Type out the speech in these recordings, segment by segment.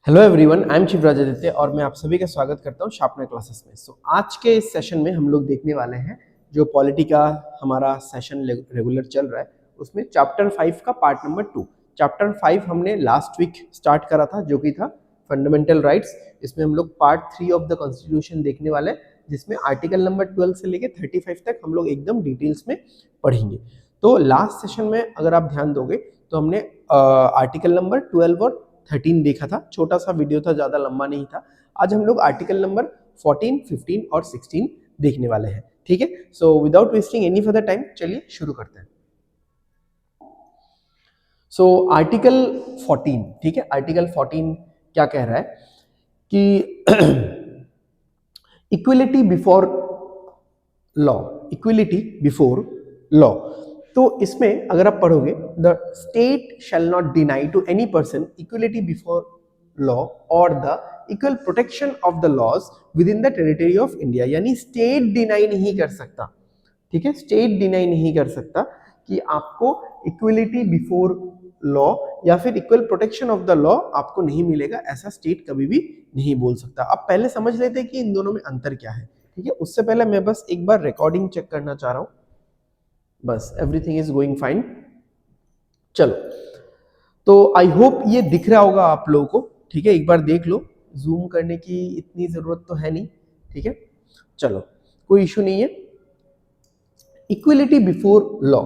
Hello everyone, I am Shivraj Aditya और मैं आप सभी का स्वागत करता हूं शार्पनर क्लासेस में। आज के इस सेशन में हम लोग देखने वाले हैं जो पॉलिटी का हमारा सेशन रेगुलर चल रहा है उसमें चैप्टर 5 का पार्ट नंबर 2। चैप्टर 5 हमने लास्ट वीक स्टार्ट करा था जो कि था फंडामेंटल राइट्स। इसमें हम लोग पार्ट 3 ऑफ द कॉन्स्टिट्यूशन देखने वाले हैं जिसमें आर्टिकल नंबर 12 से लेकर 35 तक हम लोग एकदम डिटेल्स में पढ़ेंगे। तो लास्ट सेशन में अगर आप ध्यान दोगे तो हमने आर्टिकल नंबर 12 और 13 देखा था, छोटा सा वीडियो था, ज्यादा लंबा नहीं था। आज हम लोग आर्टिकल नंबर 14, 15 और 16 देखने वाले हैं। ठीक है, so without wasting any further time चलिए शुरू करते हैं। सो आर्टिकल 14, ठीक है, आर्टिकल 14 क्या कह रहा है कि equality before law, equality before law. तो इसमें अगर आप पढ़ोगे, the state shall not deny to any person equality before law और the equal protection of the laws within the territory of India. यानी स्टेट डिनाई नहीं कर सकता, ठीक है, स्टेट डिनाई नहीं कर सकता कि आपको इक्वलिटी बिफोर लॉ या फिर equal protection of the law आपको नहीं मिलेगा, ऐसा स्टेट कभी भी नहीं बोल सकता। अब पहले समझ लेते हैं कि इन दोनों में अंतर क्या है। ठीक है, उससे पहले मैं बस एक बार रिकॉर्डिंग चेक करना चाह रहा हूं। बस एवरीथिंग इज गोइंग फाइन। चलो, तो आई होप ये दिख रहा होगा आप लोगों को। ठीक है, एक बार देख लो, जूम करने की इतनी जरूरत तो है नहीं। ठीक है, चलो, कोई इशू नहीं है। इक्वलिटी बिफोर लॉ,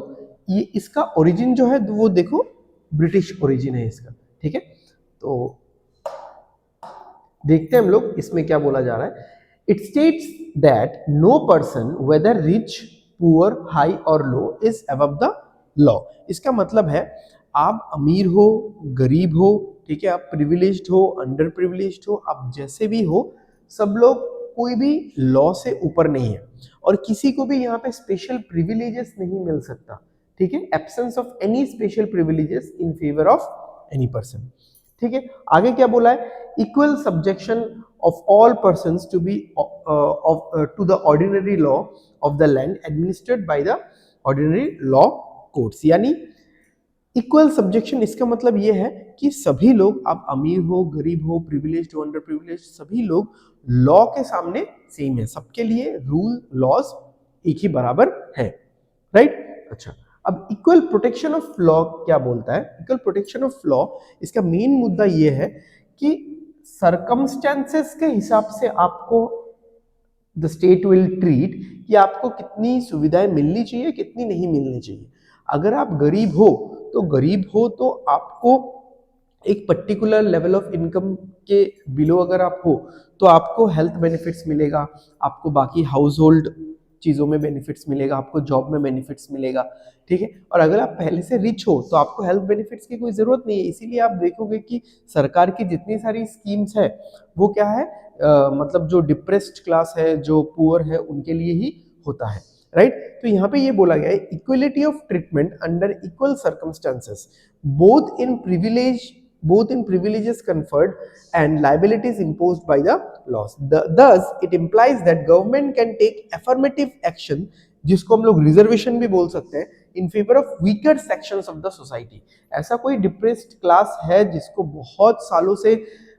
ये इसका ओरिजिन जो है वो देखो, ब्रिटिश ओरिजिन है इसका। ठीक है, तो देखते हैं हम लोग इसमें क्या बोला जा रहा है। It states that no person whether rich, poor, high और low is above the law. इसका मतलब है आप अमीर हो, गरीब हो, ठीक है, आप प्रिविलेज्ड हो, अंडर प्रिविलेज्ड हो, आप जैसे भी हो, सब लोग, कोई भी लॉ से ऊपर नहीं है और किसी को भी यहाँ पे स्पेशल प्रिविलेजेस नहीं मिल सकता। ठीक है, absence of any special privileges in favour of any person. ठीक है, आगे क्या बोला है, equal subjection of all persons to be to the ordinary law of the land administered by the ordinary law courts. यानी इक्वल सब्जेक्शन, इसका मतलब ये है कि सभी लोग, आप अमीर हो, गरीब हो, प्रिविलेज्ड हो, अंडर प्रिविलेज्ड, सभी लोग लॉ के सामने सेम है, सबके लिए रूल लॉज एक ही बराबर है। राइट, अच्छा, अब इक्वल प्रोटेक्शन ऑफ लॉ क्या बोलता है। इक्वल प्रोटेक्शन ऑफ लॉ, इसका मेन मुद्दा ये है कि सरकमस्टेंसेस के हिसाब से आपको द स्टेट विल ट्रीट कि आपको कितनी सुविधाएं मिलनी चाहिए, कितनी नहीं मिलनी चाहिए। अगर आप गरीब हो तो आपको एक पर्टिकुलर लेवल ऑफ इनकम के बिलो अगर आप हो तो आपको हेल्थ बेनिफिट्स मिलेगा, आपको बाकी हाउस होल्ड चीज़ों में बेनिफिट्स मिलेगा, आपको जॉब में बेनिफिट्स मिलेगा। ठीक है, और अगर आप पहले से रिच हो तो आपको हेल्थ बेनिफिट्स की कोई ज़रूरत नहीं है। इसीलिए आप देखोगे कि सरकार की जितनी सारी स्कीम्स है वो क्या है, मतलब जो डिप्रेस्ड क्लास है, जो पुअर है, उनके लिए ही होता है। राइट, तो यहाँ पे ये बोला गया है, equality of treatment under equal circumstances both in privileges conferred and liabilities imposed by the laws. Thus, it implies that government can take affirmative action, जिसको हम लोग रिजर्वेशन भी बोल सकते हैं, इन favour of weaker sections of the society. ऐसा कोई depressed class है जिसको बहुत सालों से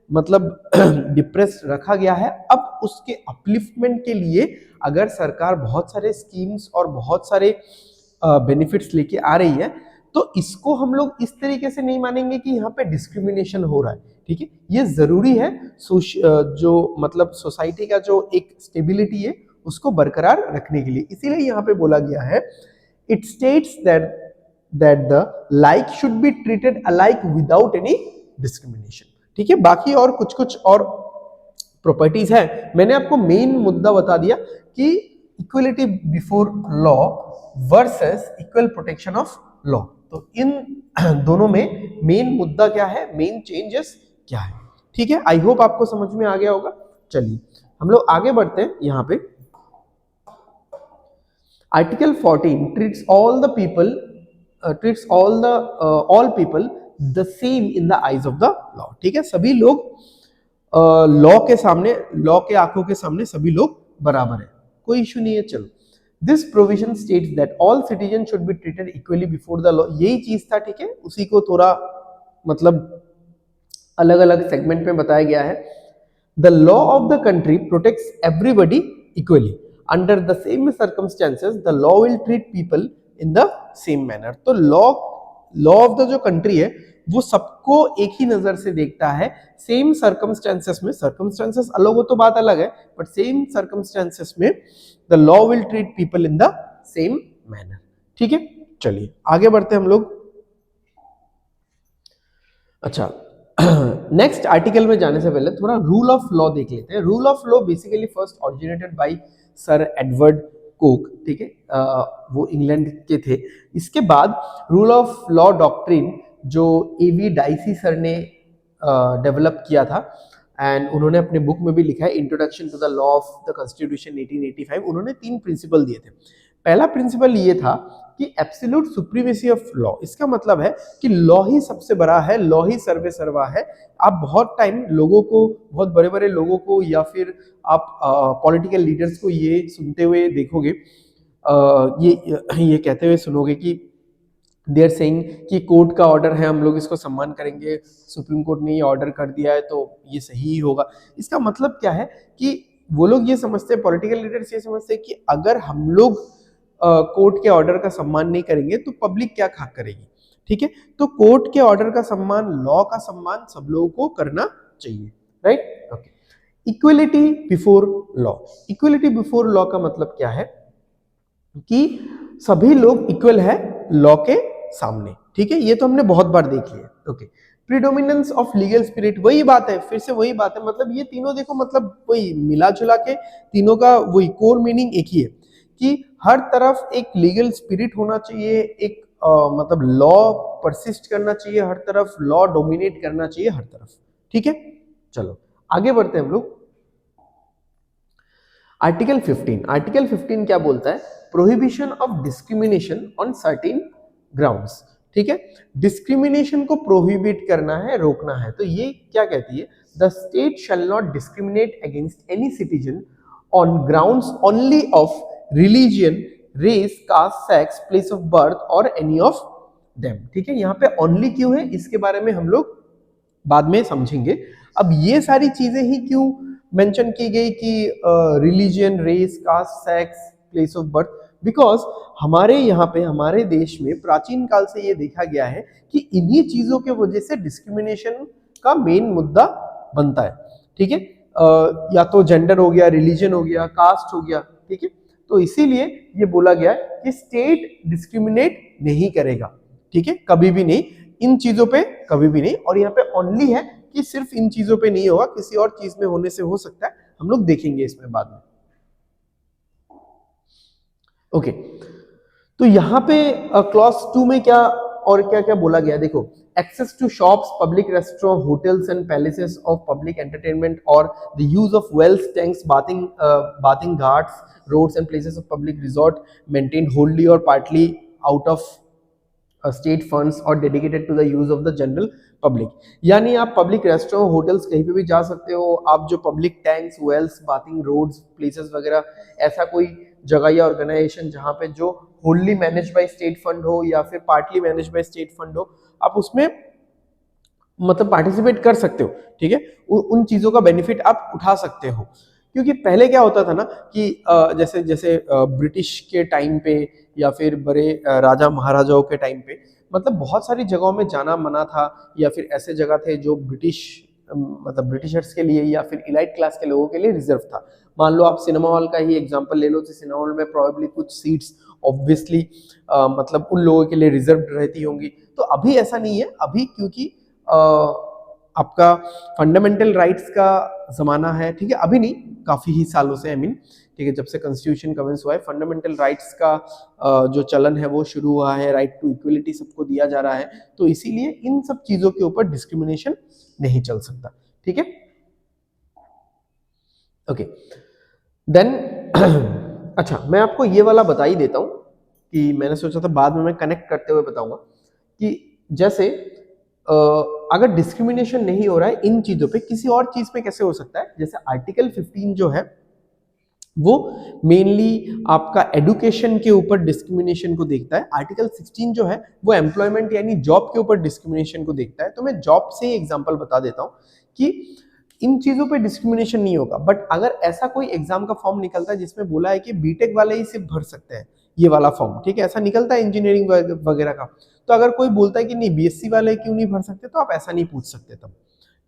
मतलब डिप्रेस्ड रखा गया है, अब उसके अपलिफ्टमेंट के लिए अगर सरकार बहुत सारे स्कीम्स और बहुत सारे बेनिफिट्स लेके आ रही है तो इसको हम लोग इस तरीके से नहीं मानेंगे कि यहाँ पे डिस्क्रिमिनेशन हो रहा है। ठीक है, ये जरूरी है जो मतलब सोसाइटी का जो एक स्टेबिलिटी है उसको बरकरार रखने के लिए। इसीलिए यहाँ पे बोला गया है, it states that the like should be treated alike without any discrimination. ठीक है, बाकी और कुछ और प्रॉपर्टीज है, मैंने आपको मेन मुद्दा बता दिया कि equality before law versus equal protection of law. तो इन दोनों में मेन मुद्दा क्या है, मेन चेंजेस क्या है। ठीक है, आई होप आपको समझ में आ गया होगा। चलिए हम लोग आगे बढ़ते हैं। यहाँ पे article 14 treats all the people all people the same in the eyes of the law. ठीक है, सभी लोग लॉ के सामने, लॉ के आंखों के सामने सभी लोग बराबर है, कोई इशू नहीं है। चलो, this provision states that all citizen should be treated equally before the law. यही चीज था, ठीक है, उसी को थोड़ा मतलब अलग अलग सेगमेंट में बताया गया है। The law of the country protects everybody equally under the same circumstances the law will treat people in the same manner. तो लॉ लॉ ऑफ द जो कंट्री है वो सबको एक ही नजर से देखता है, सेम सर्कमस्टेंसेस में। सर्कमस्टेंसेस अलग हो तो बात अलग है, बट सेम सर्कमस्टेंसेस में the law will treat people in the same manner. ठीक है, चलिए आगे बढ़ते हैं हम लोग। अच्छा, नेक्स्ट आर्टिकल में जाने से पहले थोड़ा रूल ऑफ लॉ देख लेते हैं। Rule of law basically first originated by sir Edward Coke, ठीक है, वो इंग्लैंड के थे। इसके बाद रूल ऑफ लॉ डॉक्ट्रिन जो एवी डाइसी सर ने डेवलप किया था, एंड उन्होंने अपने बुक में भी लिखा है introduction to the law of the constitution 1885। उन्होंने 3 प्रिंसिपल दिए थे। पहला प्रिंसिपल ये था कि एब्सोल्यूट सुप्रीमेसी ऑफ लॉ। इसका मतलब है कि लॉ ही सबसे बड़ा है, लॉ ही सर्वे सर्वा है। आप बहुत टाइम लोगों को, बहुत बड़े बड़े लोगों को या फिर आप पॉलिटिकल लीडर्स को ये सुनते हुए देखोगे, ये कहते हुए सुनोगे कि दे आर सेइंग कि कोर्ट का ऑर्डर है, हम लोग इसको सम्मान करेंगे, सुप्रीम कोर्ट ने ये ऑर्डर कर दिया है तो ये सही ही होगा। इसका मतलब क्या है कि वो लोग ये समझते हैं, पॉलिटिकल लीडर्स ये समझते हैं कि अगर हम लोग कोर्ट के ऑर्डर का सम्मान नहीं करेंगे तो पब्लिक क्या खा करेगी। ठीक है, तो कोर्ट के ऑर्डर का सम्मान, लॉ का सम्मान सब लोगों को करना चाहिए, right. Okay, equality before law. Equality before law का मतलब क्या है कि सभी लोग इक्वल है लॉ के सामने। ठीक है, ये तो हमने बहुत बार देख लिया। Okay, predominance of legal spirit, वही बात है, फिर से वही बात है। मतलब ये तीनों देखो, मतलब वही मिला जुला के तीनों का वही कोर मीनिंग एक ही है कि हर तरफ एक लीगल स्पिरिट होना चाहिए, एक मतलब लॉ परसिस्ट करना चाहिए हर तरफ, लॉ डोमिनेट करना चाहिए हर तरफ। ठीक है, चलो आगे बढ़ते हैं हम लोग। आर्टिकल 15। आर्टिकल 15 क्या बोलता है? Prohibition of discrimination on certain grounds. ठीक है, डिस्क्रिमिनेशन को प्रोहिबिट करना है, रोकना है। तो ये क्या कहती है? The state shall not discriminate against any citizen on grounds only of religion, race, caste, sex, place of birth और एनी ऑफ देम। ठीक है, यहाँ पे ओनली क्यों है इसके बारे में हम लोग बाद में समझेंगे। अब ये सारी चीजें ही क्यों मेंशन की गई कि religion, race, caste, sex, place of birth? Because हमारे यहाँ पे, हमारे देश में प्राचीन काल से ये देखा गया है कि इन्हीं चीजों के वजह से डिस्क्रिमिनेशन का मेन मुद्दा बनता है। ठीक है, या तो जेंडर हो गया, रिलीजन हो गया, कास्ट हो गया। ठीक है, तो इसीलिए ये बोला गया है कि स्टेट डिस्क्रिमिनेट नहीं करेगा। ठीक है, कभी भी नहीं, इन चीजों पे कभी भी नहीं। और यहाँ पे ओनली है कि सिर्फ इन चीजों पे नहीं होगा, किसी और चीज में होने से हो सकता है, हम लोग देखेंगे इसमें बाद में। ओके, तो यहाँ पे क्लॉज 2 में क्या और क्या क्या बोला गया? देखो, access to shops, public restaurant, hotels and palaces of public entertainment और the use of wells, tanks, bathing ghats, roads and places of public resort maintained होल्डली और partly out of state funds और dedicated to the use of the general public. यानी आप public restaurant, hotels कहीं पे भी जा सकते हो। आप जो public tanks, wells, bathing roads, places वगैरह, ऐसा कोई जगह या ऑर्गेनाइजेशन जहां पे जो होल्डली मैनेज बाय स्टेट फंड हो या फिर partly managed by state fund हो, आप उसमें मतलब पार्टिसिपेट कर सकते हो। ठीक है, उन चीजों का बेनिफिट आप उठा सकते हो। क्योंकि पहले क्या होता था ना कि जैसे जैसे ब्रिटिश के टाइम पे या फिर बड़े राजा महाराजाओं के टाइम पे, मतलब बहुत सारी जगहों में जाना मना था, या फिर ऐसे जगह थे जो ब्रिटिश मतलब ब्रिटिशर्स के लिए या फिर इलाइट क्लास के लोगों के लिए रिजर्व था। मान लो आप सिनेमा हॉल का ही एग्जांपल ले लो, तो सिनेमा हॉल में प्रोबेबली कुछ सीट्स ऑब्वियसली मतलब उन लोगों के लिए रिजर्व रहती होंगी। तो अभी ऐसा नहीं है, अभी क्योंकि आपका फंडामेंटल राइट्स का जमाना है। ठीक है, अभी नहीं, काफी ही सालों से, आई मीन, ठीक है, जब से कॉन्स्टिट्यूशन कमेंस हुआ है, फंडामेंटल राइट्स का जो चलन है वो शुरू हुआ है, राइट टू इक्वलिटी सबको दिया जा रहा है। तो इसीलिए इन सब चीजों के ऊपर डिस्क्रिमिनेशन नहीं चल सकता। ठीक है, ओके, देन अच्छा, मैं आपको ये वाला बता ही देता हूं कि मैंने सोचा था बाद में मैं कनेक्ट करते हुए बताऊंगा कि जैसे अगर डिस्क्रिमिनेशन नहीं हो रहा है इन चीजों पे, किसी और चीज पे कैसे हो सकता है? जैसे आर्टिकल 15 जो है वो मेनली आपका एडुकेशन के ऊपर डिस्क्रिमिनेशन को देखता है। आर्टिकल 16 जो है वो एम्प्लॉयमेंट यानी जॉब के ऊपर डिस्क्रिमिनेशन को देखता है। तो मैं जॉब से ही एग्जांपल बता देता हूँ कि इन चीजों पे डिस्क्रिमिनेशन नहीं होगा। बट अगर ऐसा कोई एग्जाम का फॉर्म निकलता है जिसमें बोला है कि बीटेक वाले ही सिर्फ भर सकते हैं ये वाला फॉर्म, ठीक है, ऐसा निकलता है इंजीनियरिंग वगैरह का, तो अगर कोई बोलता है कि नहीं बीएससी वाले क्यों नहीं भर सकते, तो आप ऐसा नहीं पूछ सकते तब,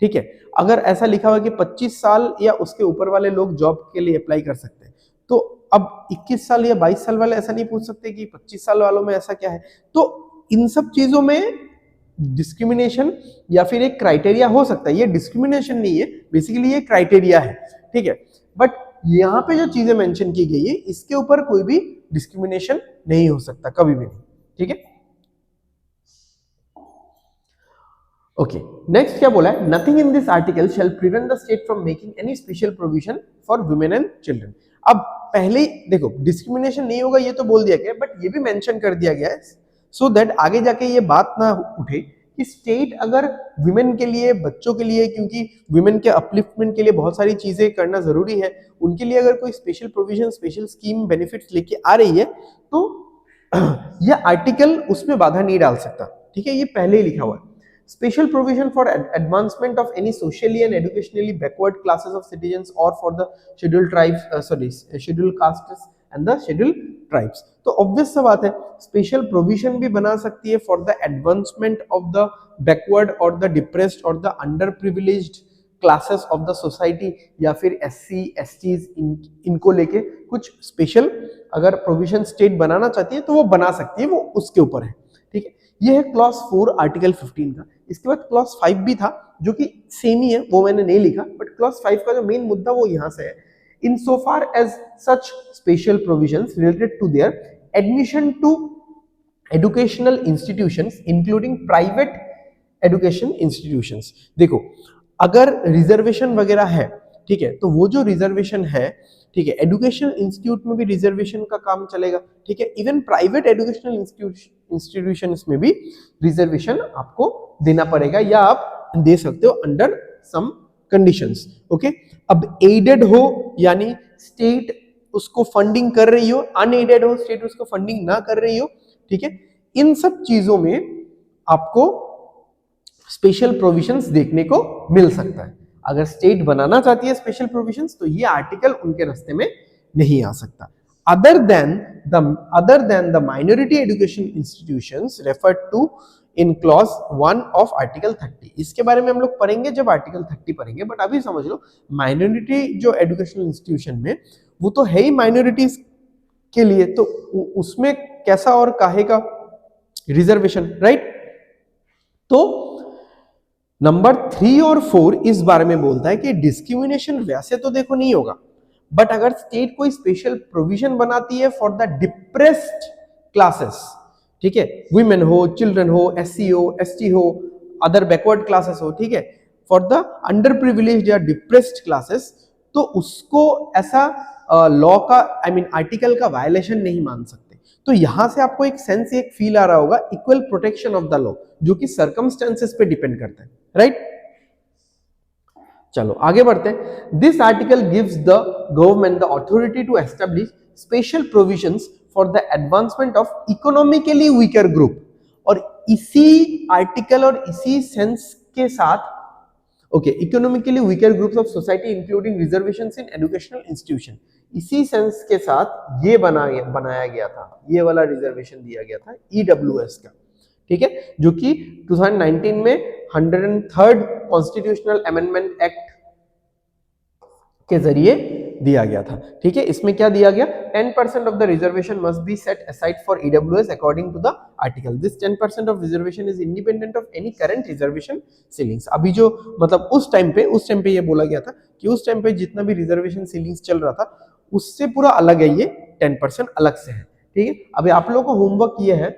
ठीक है। अगर ऐसा लिखा हुआ है कि 25 साल या उसके ऊपर वाले लोग जॉब के लिए अप्लाई कर सकते हैं, तो अब 21 साल या 22 साल वाले ऐसा नहीं पूछ सकते कि 25 साल वालों में ऐसा क्या है। तो इन सब चीजों में डिस्क्रिमिनेशन या फिर एक क्राइटेरिया हो सकता है। ये डिस्क्रिमिनेशन नहीं है, बेसिकली ये क्राइटेरिया है, ठीक है। बट यहाँ पे जो चीजें मेंशन की गई है इसके ऊपर कोई भी डिस्क्रिमिनेशन नहीं हो सकता, कभी भी नहीं, ठीक है। ओके, नेक्स्ट क्या बोला है, nothing in this article shall prevent the state from making any special provision for women and children. अब पहले देखो डिस्क्रिमिनेशन नहीं होगा ये तो बोल दिया गया, बट ये भी मेंशन कर दिया गया है सो दैट आगे जाके ये बात ना उठे कि स्टेट अगर वुमेन के लिए, बच्चों के लिए, क्योंकि वुमेन के अपलिफ्टमेंट के लिए बहुत सारी चीजें करना जरूरी है, उनके लिए अगर कोई special provision, special scheme, benefits लेके आ रही है तो यह आर्टिकल उसमें बाधा नहीं डाल सकता, ठीक है। ये पहले ही लिखा हुआ है। Special provision for advancement of any socially and educationally backward classes of citizens or for the scheduled tribes, scheduled castes and the scheduled tribes। तो obvious सा बात है, special provision भी बना सकती है for the advancement of the backward or the depressed or the underprivileged classes of the society, या फिर SC STs इनको लेके कुछ स्पेशल अगर प्रोविजन स्टेट बनाना चाहती है तो वो बना सकती है, वो उसके ऊपर है, ठीक है। ये है क्लॉज 4 आर्टिकल 15 का। इसके बाद क्लॉज 5 भी था जो कि सेम ही है, वो मैंने नहीं लिखा, बट क्लॉज 5 का जो मेन मुद्दा वो यहां से है, in so far as such special provisions related to their admission to educational institutions including private education institutions. देखो अगर रिजर्वेशन वगैरह है, ठीक है, तो वो जो रिजर्वेशन है, ठीक है, एजुकेशनल इंस्टीट्यूट में भी रिजर्वेशन का काम चलेगा, ठीक है। इवन प्राइवेट एजुकेशनल इंस्टीट्यूशंस में भी रिजर्वेशन आपको देना पड़ेगा या आप दे सकते हो अंडर सम कंडीशंस, ओके। अब एडेड हो यानी स्टेट उसको फंडिंग कर रही हो, अनएडेड हो स्टेट उसको फंडिंग ना कर रही हो, ठीक है। इन सब चीजों में आपको स्पेशल प्रोविजंस देखने को मिल सकता है। अगर स्टेट बनाना चाहती है स्पेशल प्रोविजंस तो ये आर्टिकल उनके रास्ते में नहीं आ सकता। other than the minority education institutions referred to in clause 1 of article 30। इसके बारे में हम लोग पढ़ेंगे जब आर्टिकल 30 पढ़ेंगे, बट अभी समझ लो माइनॉरिटी जो एजुकेशनल इंस्टीट्यूशन में वो तो है ही माइनॉरिटीज के लिए, तो उसमें कैसा और काहे का रिजर्वेशन, राइट। तो नंबर 3 और 4 इस बारे में बोलता है कि डिस्क्रिमिनेशन वैसे तो देखो नहीं होगा, बट अगर स्टेट कोई स्पेशल प्रोविजन बनाती है फॉर द डिप्रेस्ड क्लासेस, ठीक है, वुमेन हो, चिल्ड्रन हो, SC हो, ST हो, अदर बैकवर्ड क्लासेस हो, ठीक है, फॉर द अंडर प्रिविलेज्ड या डिप्रेस्ड क्लासेस, तो उसको ऐसा लॉ का आर्टिकल का वायलेशन नहीं मान सकते। तो यहां से आपको एक सेंस, एक फील आ रहा होगा equal protection of the law, जो कि सर्कमस्टेंसेस पे डिपेंड करता है, राइट। चलो आगे बढ़ते हैं। This article gives the government the authority to establish special provisions for the advancement of economically weaker group. और इसी आर्टिकल और इसी सेंस के साथ economically weaker groups of society including reservations in educational institution, इसी सेंस के साथ ये बनाया गया था, ये वाला रिजर्वेशन दिया गया था EWS का, ठीक है, जो कि 2019 में 103rd कॉन्स्टिट्यूशनल अमेंडमेंट एक्ट के जरिए दिया गया था, ठीक है। इसमें क्या दिया गया, 10% of the reservation must be set aside for EWS according to the article. This 10% of reservation is independent of any current reservation ceilings. अभी जो मतलब उस टाइम पे ये बोला गया था कि उस टाइम पे जितना भी रिजर्वेशन सीलिंग्स चल रहा था उससे पूरा अलग है, ये 10% अलग से है, ठीक है। अभी आप लोगों को होमवर्क ये है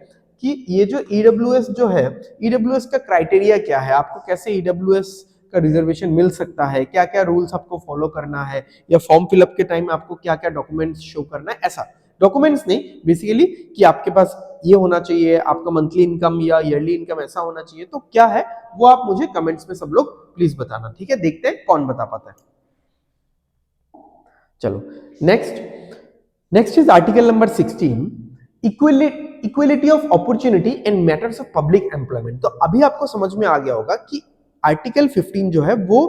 कि ये जो EWS जो है, EWS का क्राइटेरिया क्या है, आपको कैसे EWS का रिजर्वेशन मिल सकता है, क्या क्या रूल्स आपको फॉलो करना है, या फॉर्म फिलअप के टाइम आपको क्या क्या डॉक्यूमेंट्स शो करना है, ऐसा डॉक्यूमेंट्स नहीं, बेसिकली कि आपके पास ये होना चाहिए, आपका मंथली इनकम या ईयरली इनकम ऐसा होना चाहिए, तो क्या है वो आप मुझे कमेंट्स में सब लोग प्लीज बताना, ठीक है। देखते हैं कौन बता पाता है। चलो next is article number 16, equality of opportunity in matters of public employment. तो अभी आपको समझ में आ गया होगा कि आर्टिकल 15 जो है वो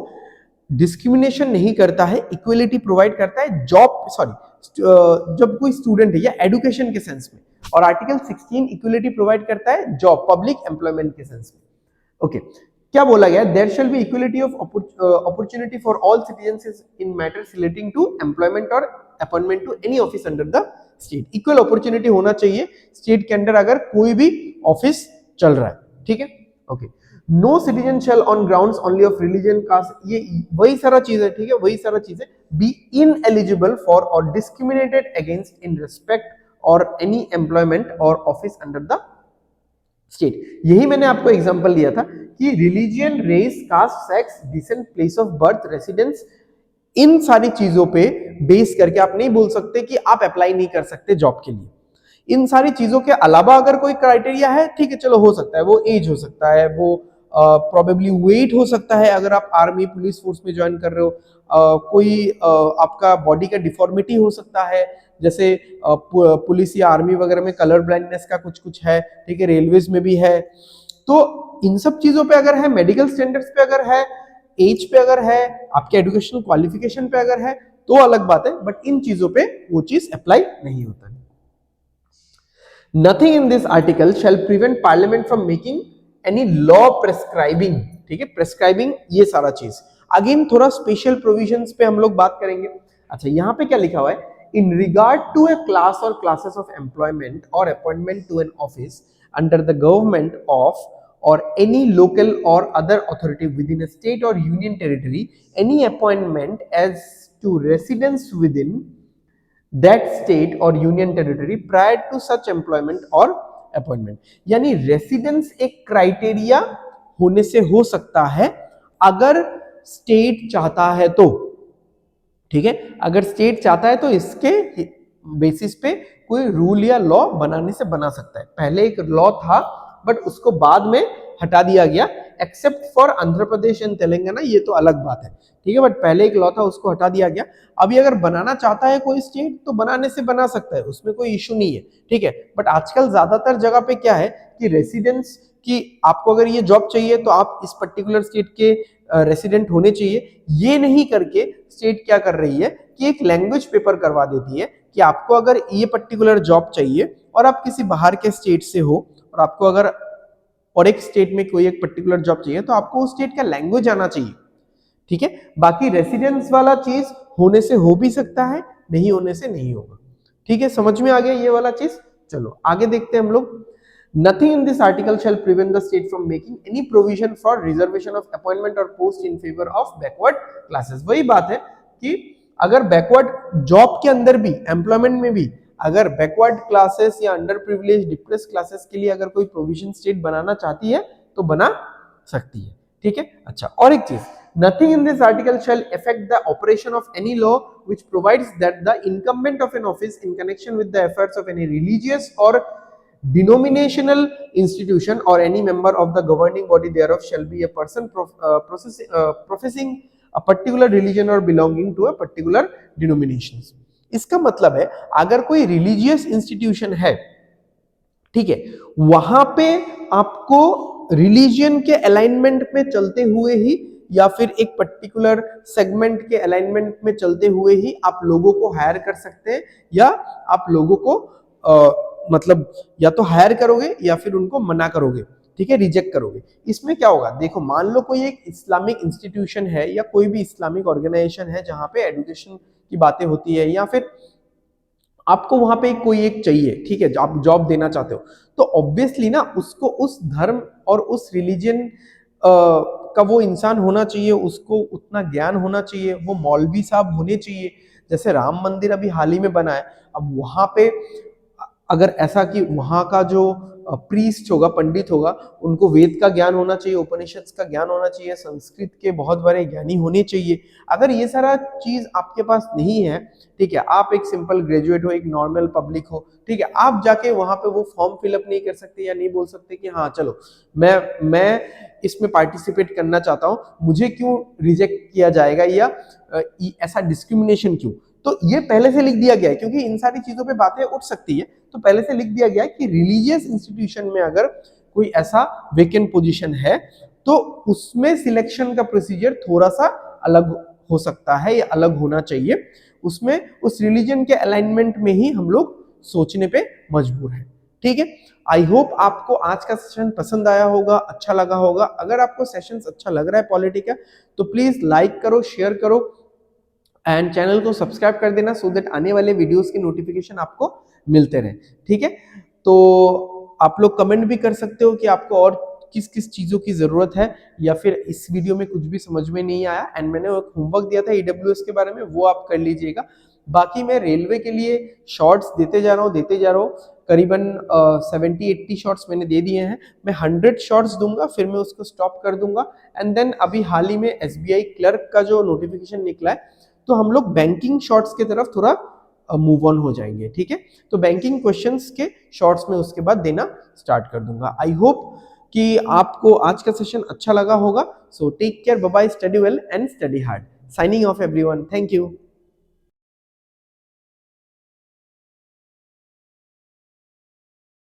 डिस्क्रिमिनेशन नहीं करता है, इक्वलिटी प्रोवाइड करता है जब कोई स्टूडेंट है या एडुकेशन के सेंस में, और आर्टिकल 16 इक्वलिटी प्रोवाइड करता है जॉब पब्लिक एम्प्लॉयमेंट के सेंस में। ओके, क्या बोला गया? There shall be equality of opportunity for all citizens in matters relating to employment और appointment to any office under the state. Equal opportunity होना चाहिए स्टेट के अंदर अगर कोई भी ऑफिस चल रहा है, ठीक है। Okay, no citizen shall on grounds only of religion caste, ये वही सारा चीज है, ठीक है, वही सारा चीज है। Be ineligible for or discriminated against in respect or any employment or office under the state. यही मैंने आपको एग्जांपल दिया था कि religion, race, caste, sex, descent, place of birth, residence, इन सारी चीजों पे बेस करके आप नहीं बोल सकते कि आप अप्लाई नहीं कर सकते जॉब के लिए। इन सारी चीजों के अलावा अगर कोई क्राइटेरिया है, ठीक है, चलो हो सकता है, वो एज हो सकता है, वो प्रोबेबली वेट हो सकता है, अगर आप आर्मी पुलिस फोर्स में ज्वाइन कर रहे हो, कोई आपका बॉडी का डिफॉर्मिटी हो सकता है, जैसे पुलिस या आर्मी वगैरह में कलर ब्लाइंडनेस का कुछ है, ठीक है, रेलवेज में भी है। तो इन सब चीजों पे अगर है, मेडिकल स्टैंडर्ड्स पे अगर है, एज पे अगर है, आपके एजुकेशनल क्वालिफिकेशन पे अगर है, तो अलग बात है, बट इन चीजों पे वो चीज अप्लाई नहीं होता है। Nothing in this article shall prevent parliament from making any law prescribing, ठीक है, prescribing ये सारा चीज। अगेन थोड़ा स्पेशल प्रोविजंस पे हम लोग बात करेंगे। अच्छा, यहाँ पे क्या लिखा हुआ है? In regard to a class or classes of employment or appointment to an office under the government of or any local or other authority within a state or union territory, any appointment as to residence within that state or union territory prior to such employment or appointment। यानी residence एक criteria होने से हो सकता है अगर state चाहता है तो, ठीक है, अगर स्टेट चाहता है तो इसके बेसिस पे कोई रूल या लॉ बनाने से बना सकता है। पहले एक लॉ था बट उसको बाद में हटा दिया गया, except for Andhra Pradesh and Telangana, ये तो अलग बात है, ठीक है, बट पहले एक लॉ था उसको हटा दिया गया। अभी अगर बनाना चाहता है कोई स्टेट तो बनाने से बना सकता है, उसमें कोई इशू नहीं है, ठीक है। बट आजकल ज्यादातर जगह पे क्या है कि रेसिडेंस की, आपको अगर ये जॉब चाहिए तो आप इस पर्टिकुलर स्टेट के रेसिडेंट होने चाहिए। ये नहीं करके स्टेट क्या कर रही है कि एक लैंग्वेज पेपर करवा देती है कि आपको अगर ये पर्टिकुलर जॉब चाहिए और आप किसी बाहर के स्टेट से हो, और आपको अगर और एक स्टेट में कोई एक पर्टिकुलर जॉब चाहिए तो आपको उस स्टेट का लैंग्वेज आना चाहिए, ठीक है। बाकी रेसिडेंस वाला चीज होने से हो भी सकता है, नहीं होने से नहीं होगा, ठीक है। समझ में आ गया ये वाला चीज? चलो आगे देखते हैं हम लोग। Nothing in this article shall prevent the state from making any provision for reservation of appointment or post in favor of backward classes। वही बात है कि अगर बैकवर्ड जॉब के अंदर भी, एम्प्लॉयमेंट में भी, अगर बैकवर्ड क्लासेस या अंडर प्रिविलेज डिप्रेस क्लासेस के लिए अगर कोई प्रोविजन स्टेट बनाना चाहती है तो बना सकती है, ठीक है। अच्छा, और एक चीज, nothing in this article shall affect the operation of any law which provides that the incumbent of an office in connection with the affairs of any religious or denominational institution or any member of the governing body thereof shall be a person professing a particular religion or belonging to a particular denomination। इसका मतलब है अगर कोई religious institution है, ठीक है, वहां पे आपको रिलीजियन के अलाइनमेंट में चलते हुए ही या फिर एक पर्टिकुलर सेगमेंट के अलाइनमेंट में चलते हुए ही आप लोगों को हायर कर सकते हैं, या आप लोगों को मतलब या तो हायर करोगे या फिर उनको मना करोगे, ठीक है, रिजेक्ट करोगे। इसमें क्या होगा, देखो मान लो कोई एक इस्लामिक इंस्टीट्यूशन है या कोई भी इस्लामिक ऑर्गेनाइजेशन है जहां पे एजुकेशन की बातें होती है, या फिर आपको वहां पे कोई एक चाहिए, ठीक है, आप जॉब देना चाहते हो, तो ऑब्वियसली ना उसको उस धर्म और उस रिलीजन का वो इंसान होना चाहिए, उसको उतना ज्ञान होना चाहिए, वो मौलवी साहब होने चाहिए। जैसे राम मंदिर अभी हाल ही में बना है, अब वहां पे अगर ऐसा कि वहां का जो प्रीस्ट होगा, पंडित होगा, उनको वेद का ज्ञान होना चाहिए, उपनिषद का ज्ञान होना चाहिए, संस्कृत के बहुत बड़े ज्ञानी होने चाहिए। अगर ये सारा चीज आपके पास नहीं है, ठीक है, आप एक सिंपल ग्रेजुएट हो, एक नॉर्मल पब्लिक हो, ठीक है, आप जाके वहां पे वो फॉर्म फिलअप नहीं कर सकते या नहीं बोल सकते कि हाँ चलो मैं इसमें पार्टिसिपेट करना चाहता हूं, मुझे क्यों रिजेक्ट किया जाएगा या ऐसा डिस्क्रिमिनेशन क्यों। तो ये पहले से लिख दिया गया है, क्योंकि इन सारी चीजों पे बातें उठ सकती है, तो पहले से लिख दिया गया है कि रिलीजियस इंस्टीट्यूशन में अगर कोई ऐसा वेकेंट पोजीशन है तो उसमें सिलेक्शन का प्रोसीजर थोड़ा सा अलग हो सकता है या अलग होना चाहिए, उसमें उस रिलीजन के अलाइनमेंट में ही हम लोग सोचने पे मजबूर हैं। ठीक है, आई होप आपको आज का सेशन पसंद आया होगा, अच्छा लगा होगा। अगर आपको सेशन अच्छा लग रहा है पॉलिटी का तो प्लीज लाइक करो, शेयर करो एंड चैनल को सब्सक्राइब कर देना, सो दैट आने वाले वीडियोस की नोटिफिकेशन आपको मिलते रहे। ठीक है, तो आप लोग कमेंट भी कर सकते हो कि आपको और किस किस चीजों की जरूरत है, या फिर इस वीडियो में कुछ भी समझ में नहीं आया एंड मैंने एक होमवर्क दिया था ईडब्ल्यूएस के बारे में, वो आप कर लीजिएगा। बाकी मैं रेलवे के लिए शॉर्ट्स देते जा रहा हूँ, करीबन 70-80 शॉर्ट्स मैंने दे दिए हैं। मैं 100 शॉर्ट्स दूंगा, फिर मैं उसको स्टॉप कर दूंगा। एंड देन अभी हाल ही में एसबीआई क्लर्क का जो नोटिफिकेशन निकला है, तो हम लोग बैंकिंग शॉर्ट्स की तरफ थोड़ा मूव ऑन हो जाएंगे। ठीक है, तो बैंकिंग क्वेश्चंस के शॉर्ट्स में उसके बाद देना स्टार्ट कर दूंगा। आई होप कि आपको आज का सेशन अच्छा लगा होगा। So take care, bye bye, study well and study hard. Signing off everyone, thank you.